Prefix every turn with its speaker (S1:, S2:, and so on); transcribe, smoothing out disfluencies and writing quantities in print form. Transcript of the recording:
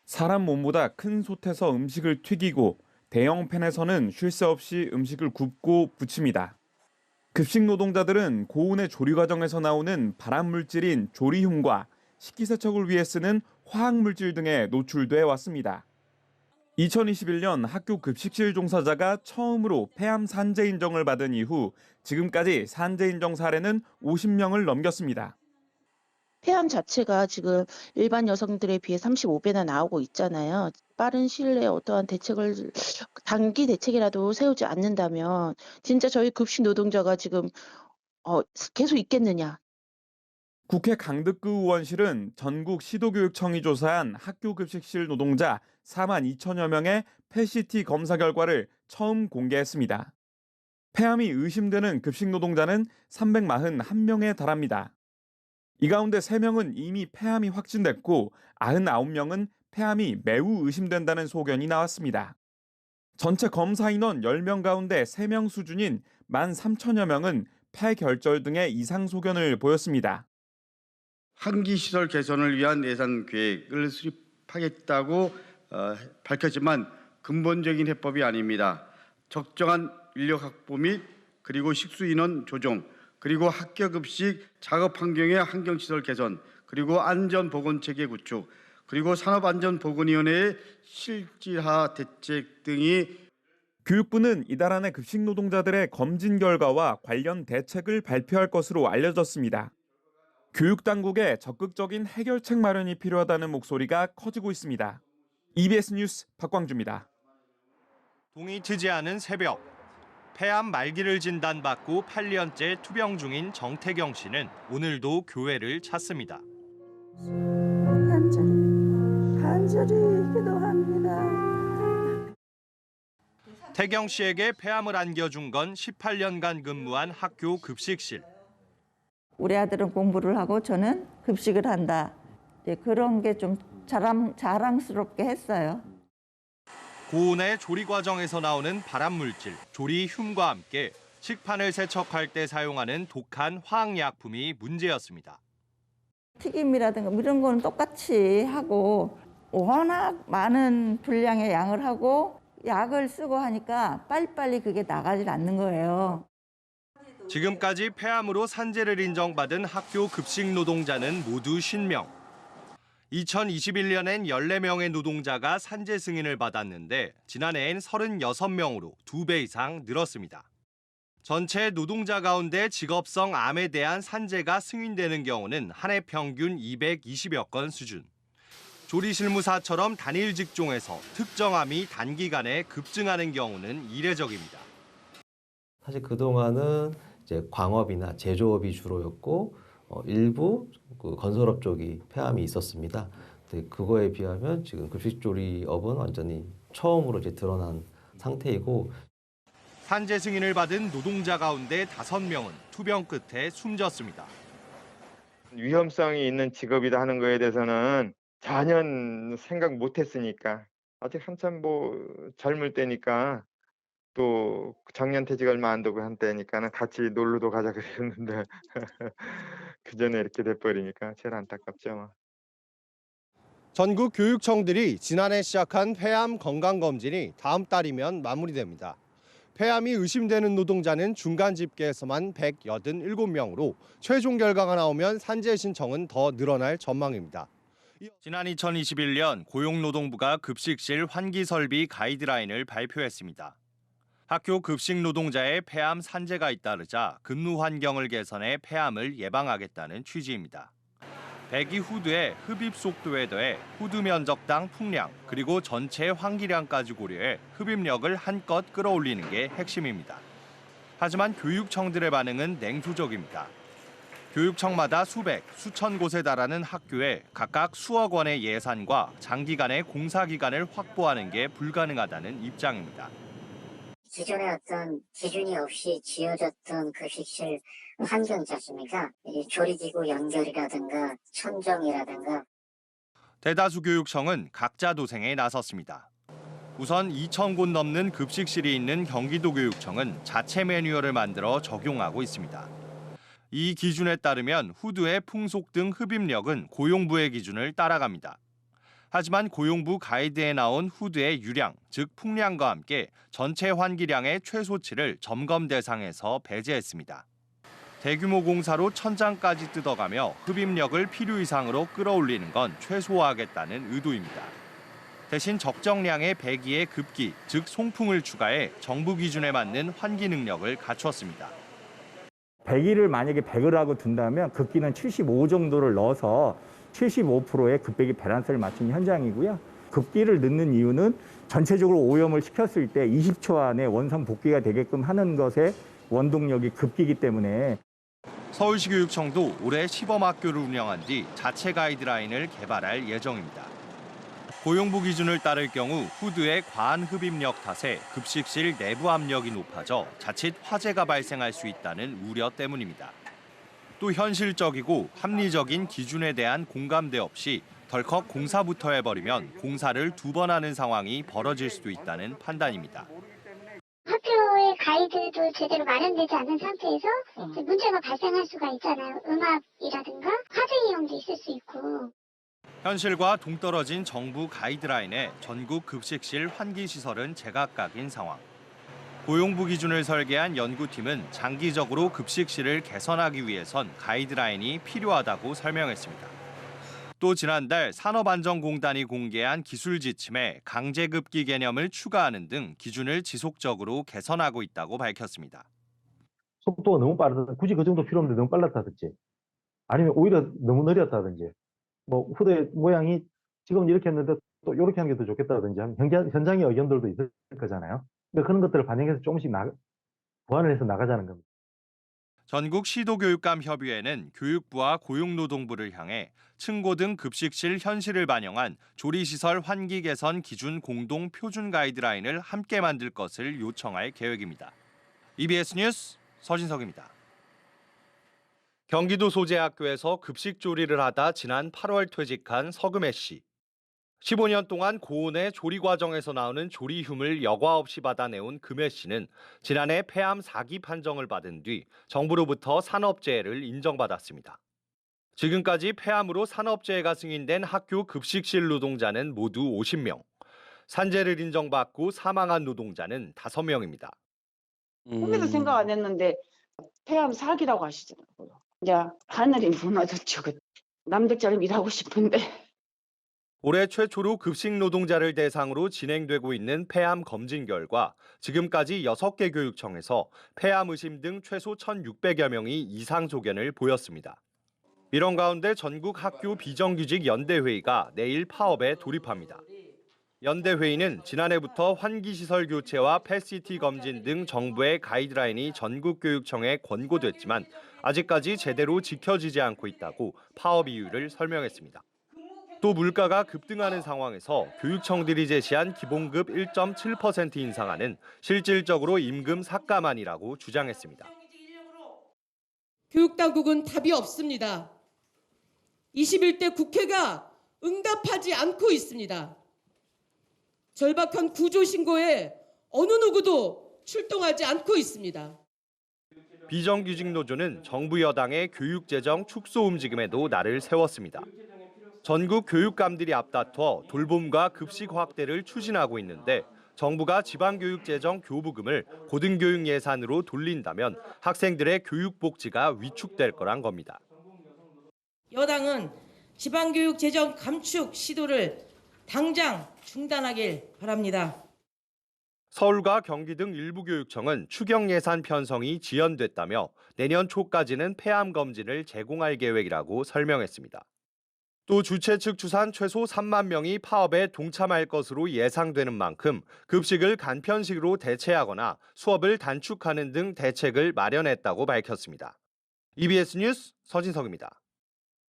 S1: 사람 몸보다 큰 솥에서 음식을 튀기고 대형 팬에서는 쉴 새 없이 음식을 굽고 부칩니다. 급식 노동자들은 고온의 조리 과정에서 나오는 발암 물질인 조리흉과 식기세척을 위해 쓰는 화학 물질 등에 노출돼 왔습니다. 2021년 학교 급식실 종사자가 처음으로 폐암 산재 인정을 받은 이후 지금까지 산재 인정 사례는 50명을 넘겼습니다.
S2: 폐암 자체가 지금 일반 여성들에 비해 35배나 나오고 있잖아요. 빠른 시일 내에 어떠한 대책을 단기 대책이라도 세우지 않는다면 진짜 저희 급식 노동자가 지금 계속 있겠느냐.
S1: 국회 강득구 의원실은 전국 시도교육청이 조사한 학교 급식실 노동자 4만 2천여 명의 PET 검사 결과를 처음 공개했습니다. 폐암이 의심되는 급식 노동자는 341명에 달합니다. 이 가운데 3명은 이미 폐암이 확진됐고 99명은 폐암이 매우 의심된다는 소견이 나왔습니다. 전체 검사 인원 10명 가운데 3명 수준인 13,000여 명은 폐결절 등의 이상 소견을 보였습니다.
S3: 환기 시설 개선을 위한 예산 계획을 수립하겠다고 밝혔지만 근본적인 해법이 아닙니다. 적정한 인력 확보 및 그리고 식수 인원 조정, 그리고 학교 급식 작업 환경의 환경 시설 개선, 그리고 안전 보건 체계 구축, 그리고 산업안전보건위원회의 실질화 대책 등이
S1: 교육부는 이달 안에 급식 노동자들의 검진 결과와 관련 대책을 발표할 것으로 알려졌습니다. 교육당국의 적극적인 해결책 마련이 필요하다는 목소리가 커지고 있습니다. EBS 뉴스 박광주입니다.
S4: 동이 트지 않은 새벽. 폐암 말기를 진단받고 8년째 투병 중인 정태경 씨는 오늘도 교회를 찾습니다.
S5: 간절히 기도합니다.
S4: 태경 씨에게 폐암을 안겨준 건 18년간 근무한 학교 급식실.
S5: 우리 아들은 공부를 하고 저는 급식을 한다. 그런 게 좀 자랑스럽게 했어요.
S4: 고온의 조리 과정에서 나오는 발암 물질, 조리흉과 함께 식판을 세척할 때 사용하는 독한 화학약품이 문제였습니다.
S5: 튀김이라든가 이런 거는 똑같이 하고 워낙 많은 분량의 양을 하고 약을 쓰고 하니까 빨리빨리 그게 나가질 않는 거예요.
S4: 지금까지 폐암으로 산재를 인정받은 학교 급식 노동자는 모두 50명. 2021년엔 14명의 노동자가 산재 승인을 받았는데 지난해엔 36명으로 2배 이상 늘었습니다. 전체 노동자 가운데 직업성 암에 대한 산재가 승인되는 경우는 한 해 평균 220여 건 수준. 조리실무사처럼 단일 직종에서 특정 암이 단기간에 급증하는 경우는 이례적입니다.
S6: 사실 그동안은 이제 광업이나 제조업이 주로였고 일부 그 건설업 쪽이 폐암이 있었습니다. 근데 그거에 비하면 지금 급식조리업은 완전히 처음으로 이제 드러난 상태이고
S4: 산재 승인을 받은 노동자 가운데 5명은 투병 끝에 숨졌습니다.
S7: 위험성이 있는 직업이다 하는 거에 대해서는 전혀 생각 못했으니까 아직 한참 젊을 때니까 또 정년퇴직 얼마 안 되고 한때니까는 같이 놀러도 가자 그랬는데 그 전에 이렇게 돼버리니까 제일 안타깝죠.
S4: 전국 교육청들이 지난해 시작한 폐암 건강검진이 다음 달이면 마무리됩니다. 폐암이 의심되는 노동자는 중간 집계에서만 187명으로 최종 결과가 나오면 산재 신청은 더 늘어날 전망입니다. 지난 2021년 고용노동부가 급식실 환기 설비 가이드라인을 발표했습니다. 학교 급식 노동자의 폐암 산재가 잇따르자 근무 환경을 개선해 폐암을 예방하겠다는 취지입니다. 배기 후드의 흡입 속도에 더해 후드 면적당 풍량 그리고 전체 환기량까지 고려해 흡입력을 한껏 끌어올리는 게 핵심입니다. 하지만 교육청들의 반응은 냉소적입니다. 교육청마다 수백, 수천 곳에 달하는 학교에 각각 수억 원의 예산과 장기간의 공사 기간을 확보하는 게 불가능하다는 입장입니다.
S8: 기존에 어떤 기준이 없이 지어졌던 급식실 환경 있지 않습니까? 이 조리기구 연결이라든가 천정이라든가.
S4: 대다수 교육청은 각자 도생에 나섰습니다. 우선 2,000곳 넘는 급식실이 있는 경기도교육청은 자체 매뉴얼을 만들어 적용하고 있습니다. 이 기준에 따르면 후드의 풍속 등 흡입력은 고용부의 기준을 따라갑니다. 하지만 고용부 가이드에 나온 후드의 유량, 즉 풍량과 함께 전체 환기량의 최소치를 점검 대상에서 배제했습니다. 대규모 공사로 천장까지 뜯어가며 흡입력을 필요 이상으로 끌어올리는 건 최소화하겠다는 의도입니다. 대신 적정량의 배기의 급기, 즉 송풍을 추가해 정부 기준에 맞는 환기 능력을 갖췄습니다.
S9: 배기를 만약에 100을 하고 둔다면 급기는 75 정도를 넣어서 75%의 급배기 밸런스를 맞춘 현장이고요. 급기를 넣는 이유는 전체적으로 오염을 시켰을 때 20초 안에 원상 복귀가 되게끔 하는 것에 원동력이 급기이기 때문에.
S4: 서울시 교육청도 올해 시범학교를 운영한 뒤 자체 가이드라인을 개발할 예정입니다. 고용부 기준을 따를 경우 후드의 과한 흡입력 탓에 급식실 내부 압력이 높아져 자칫 화재가 발생할 수 있다는 우려 때문입니다. 또 현실적이고 합리적인 기준에 대한 공감대 없이 덜컥 공사부터 해버리면 공사를 2번 하는 상황이 벌어질 수도 있다는 판단입니다.
S10: 학교의 가이드도 제대로 마련되지 않은 상태에서 문제가 발생할 수가 있잖아요. 음압이라든가 화재 위험도 있을 수 있고.
S4: 현실과 동떨어진 정부 가이드라인에 전국 급식실 환기 시설은 제각각인 상황. 고용부 기준을 설계한 연구팀은 장기적으로 급식실을 개선하기 위해선 가이드라인이 필요하다고 설명했습니다. 또 지난달 산업안전공단이 공개한 기술 지침에 강제급기 개념을 추가하는 등 기준을 지속적으로 개선하고 있다고 밝혔습니다.
S11: 속도가 너무 빠르다. 굳이 그 정도 필요 없는데 너무 빨랐다든지 아니면 오히려 너무 느렸다든지 뭐 후대 모양이 지금 이렇게 했는데 또 이렇게 하는 게 더 좋겠다든지 현장의 의견들도 있을 거잖아요. 그러니까 그런 것들을 반영해서 조금씩 보완을 해서 나가자는 겁니다.
S4: 전국 시도교육감협의회는 교육부와 고용노동부를 향해 층고등 급식실 현실을 반영한 조리시설 환기 개선 기준 공동 표준 가이드라인을 함께 만들 것을 요청할 계획입니다. EBS 뉴스 서진석입니다. 경기도 소재 학교에서 급식 조리를 하다 지난 8월 퇴직한 서금혜 씨. 15년 동안 고온의 조리 과정에서 나오는 조리흉을 여과 없이 받아내온 금혜 씨는 지난해 폐암 4기 판정을 받은 뒤 정부로부터 산업재해를 인정받았습니다. 지금까지 폐암으로 산업재해가 승인된 학교 급식실 노동자는 모두 50명. 산재를 인정받고 사망한 노동자는 5명입니다.
S12: 꿈에도 생각 안 했는데 폐암 4기라고 하시더라고요. 이제 하늘이 무너졌죠. 남들처럼 일하고 싶은데.
S4: 올해 최초로 급식 노동자를 대상으로 진행되고 있는 폐암 검진 결과 지금까지 6개 교육청에서 폐암 의심 등 최소 1,600여 명이 이상 소견을 보였습니다. 이런 가운데 전국 학교 비정규직 연대회의가 내일 파업에 돌입합니다. 연대회의는 지난해부터 환기시설 교체와 패시티 검진 등 정부의 가이드라인이 전국 교육청에 권고됐지만 아직까지 제대로 지켜지지 않고 있다고 파업 이유를 설명했습니다. 또 물가가 급등하는 상황에서 교육청들이 제시한 기본급 1.7% 인상안은 실질적으로 임금 삭감안이라고 주장했습니다.
S13: 교육당국은 답이 없습니다. 21대 국회가 응답하지 않고 있습니다. 절박한 구조신고에 어느 누구도 출동하지 않고 있습니다.
S4: 비정규직 노조는 정부 여당의 교육재정 축소 움직임에도 날을 세웠습니다. 전국 교육감들이 앞다퉈 돌봄과 급식 확대를 추진하고 있는데 정부가 지방교육재정 교부금을 고등교육 예산으로 돌린다면 학생들의 교육복지가 위축될 거란 겁니다.
S13: 여당은 지방교육 재정 감축 시도를 당장 중단하길 바랍니다.
S4: 서울과 경기 등 일부 교육청은 추경 예산 편성이 지연됐다며 내년 초까지는 폐암 검진을 제공할 계획이라고 설명했습니다. 또 주최 측 추산 최소 3만 명이 파업에 동참할 것으로 예상되는 만큼 급식을 간편식으로 대체하거나 수업을 단축하는 등 대책을 마련했다고 밝혔습니다. EBS 뉴스 서진석입니다.